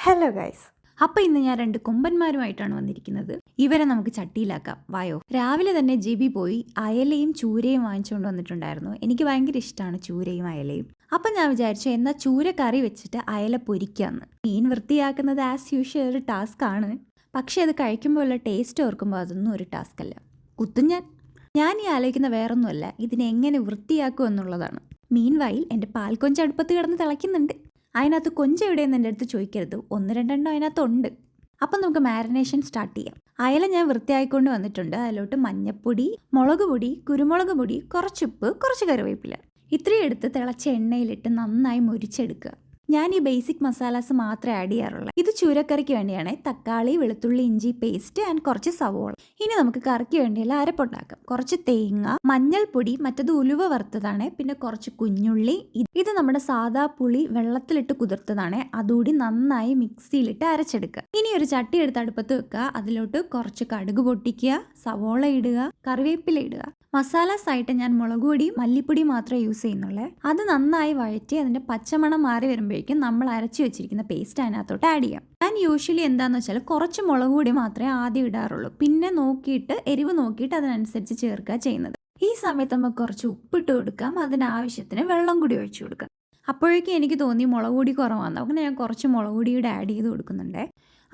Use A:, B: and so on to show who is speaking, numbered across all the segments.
A: Hello guys. അപ്പോൾ ഇന്ന് ഞാൻ 2 കൊമ്പന്മാരുമായിട്ടാണ് വന്നിരിക്കുന്നത്. ഇവരെ നമുക്ക് ചട്ടിയിലാക്കാം. വായോ. രാവിലെ തന്നെ ജിബി പോയി അയലയും ചൂരയും വാങ്ങിച്ചുകൊണ്ട് വന്നിട്ടുണ്ടായിരുന്നു. എനിക്ക് ഭയങ്കര ഇഷ്ടമാണ് ചൂരയും അയലയും. അപ്പം ഞാൻ വിചാരിച്ചു എന്നാൽ ചൂര കറി വെച്ചിട്ട് അയല പൊരിക്കാമെന്ന്. മീൻ വൃത്തിയാക്കുന്നത് ആസ് യൂഷ്വൽ ഒരു ടാസ്ക് ആണ്. പക്ഷേ അത് കഴിക്കുമ്പോൾ ഉള്ള ടേസ്റ്റ് ഓർക്കുമ്പോൾ അതൊന്നും ഒരു ടാസ്ക് അല്ല. കുത്തും ഞാൻ ഈ ആലോചിക്കുന്ന വേറൊന്നുമല്ല, ഇതിനെ എങ്ങനെ വൃത്തിയാക്കും എന്നുള്ളതാണ്. മീൻ വായിൽ എൻ്റെ പാൽക്കൊഞ്ച് അടുപ്പത്ത് കിടന്ന് തിളയ്ക്കുന്നുണ്ട്. അതിനകത്ത് കൊഞ്ച് എവിടെയെന്ന് എൻ്റെ അടുത്ത് ചോദിക്കരുത്, 1-2 അതിനകത്തുണ്ട്. അപ്പം നമുക്ക് മാരിനേഷൻ സ്റ്റാർട്ട് ചെയ്യാം. അയല ഞാൻ വൃത്തിയായിക്കൊണ്ട് വന്നിട്ടുണ്ട്. അതിലോട്ട് മഞ്ഞപ്പൊടി, മുളക് പൊടി, കുരുമുളക് പൊടി, കുറച്ചുപ്പ്, കുറച്ച് കറിവേപ്പില ഇത്രയും എടുത്ത് തിളച്ച എണ്ണയിലിട്ട് നന്നായി മുരിച്ചെടുക്കുക. ഞാൻ ഈ ബേസിക് മസാലാസ് മാത്രമേ ആഡ് ചെയ്യാറുള്ളൂ. ഇത് ചൂരക്കറിക്ക് വേണ്ടിയാണ്. തക്കാളി, വെളുത്തുള്ളി, ഇഞ്ചി പേസ്റ്റ് ആൻഡ് കുറച്ച് സവോള. ഇനി നമുക്ക് കറിക്ക് വേണ്ടിയുള്ള അരപ്പുണ്ടാക്കാം. കുറച്ച് തേങ്ങ, മഞ്ഞൾപ്പൊടി, മറ്റത് ഉലുവ വറുത്തതാണ്, പിന്നെ കുറച്ച് കുഞ്ഞുള്ളി. ഇത് നമ്മുടെ സാദാ പുളി വെള്ളത്തിലിട്ട് കുതിർത്തതാണ്. അതുകൂടി നന്നായി മിക്സിയിലിട്ട് അരച്ചെടുക്കുക. ഇനി ഒരു ചട്ടി എടുത്ത് അടുപ്പത്ത് വെക്കുക. അതിലോട്ട് കുറച്ച് കടുക് പൊട്ടിക്കുക, സവോള ഇടുക, കറിവേപ്പില ഇടുക. മസാലാസ് ആയിട്ട് ഞാൻ മുളക് പൊടിയും മല്ലിപ്പൊടിയും മാത്രമേ യൂസ് ചെയ്യുന്നുള്ളൂ. അത് നന്നായി വഴറ്റി അതിൻ്റെ പച്ചമണം മാറി വരുമ്പോഴേക്കും നമ്മൾ അരച്ചു വെച്ചിരിക്കുന്ന പേസ്റ്റ് അതിനകത്തോട്ട് ആഡ് ചെയ്യാം. ഞാൻ യൂഷ്വലി എന്താണെന്ന് വെച്ചാൽ കുറച്ച് മുളക് പൊടി മാത്രമേ ആദ്യം ഇടാറുള്ളൂ. പിന്നെ നോക്കിയിട്ട് എരിവ് നോക്കിയിട്ട് അതിനനുസരിച്ച് ചേർക്കുക ചെയ്യുന്നത്. ഈ സമയത്ത് നമുക്ക് കുറച്ച് ഉപ്പിട്ട് കൊടുക്കാം. അതിനാവശ്യത്തിന് വെള്ളം കൂടി ഒഴിച്ചു കൊടുക്കാം. അപ്പോഴേക്കും എനിക്ക് തോന്നി മുളക് പൊടി കുറവാണ്. അങ്ങനെ ഞാൻ കുറച്ച് മുളക് പൊടിയുടെ ആഡ് ചെയ്ത് കൊടുക്കുന്നുണ്ട്.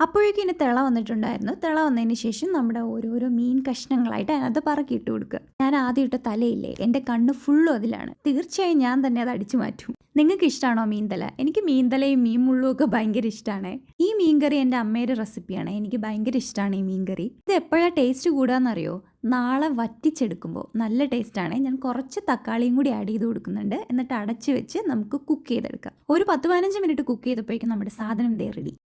A: അപ്പോഴേക്കും ഇനി തിള വന്നിട്ടുണ്ടായിരുന്നു. തിള വന്നതിന് ശേഷം നമ്മുടെ ഓരോരോ മീൻ കഷ്ണങ്ങളായിട്ട് അതിനകത്ത് പറക്കിയിട്ട് കൊടുക്കുക. ഞാൻ ആദ്യം ഇട്ട തലയില്ലേ, എൻ്റെ കണ്ണ് ഫുള്ളും അതിലാണ്. തീർച്ചയായും ഞാൻ തന്നെ അത് അടിച്ചു മാറ്റും. നിങ്ങൾക്ക് ഇഷ്ടമാണോ മീൻതല? എനിക്ക് മീൻതലയും മീൻ മുള്ളും ഒക്കെ ഭയങ്കര ഇഷ്ടമാണ്. ഈ മീൻകറി എൻ്റെ അമ്മയുടെ റെസിപ്പിയാണ്. എനിക്ക് ഭയങ്കര ഇഷ്ടമാണ് ഈ മീൻകറി. ഇത് എപ്പോഴാണ് ടേസ്റ്റ് കൂടാന്നറിയോ? നാളെ വറ്റിച്ചെടുക്കുമ്പോൾ നല്ല ടേസ്റ്റാണ്. ഞാൻ കുറച്ച് തക്കാളിയും കൂടി ആഡ് ചെയ്ത് കൊടുക്കുന്നുണ്ട്. എന്നിട്ട് അടച്ച് വെച്ച് നമുക്ക് കുക്ക് ചെയ്തെടുക്കാം. ഒരു 10-15 മിനിറ്റ് കുക്ക് ചെയ്തപ്പോഴേക്കും നമ്മുടെ സാധനം ദേ റെഡി.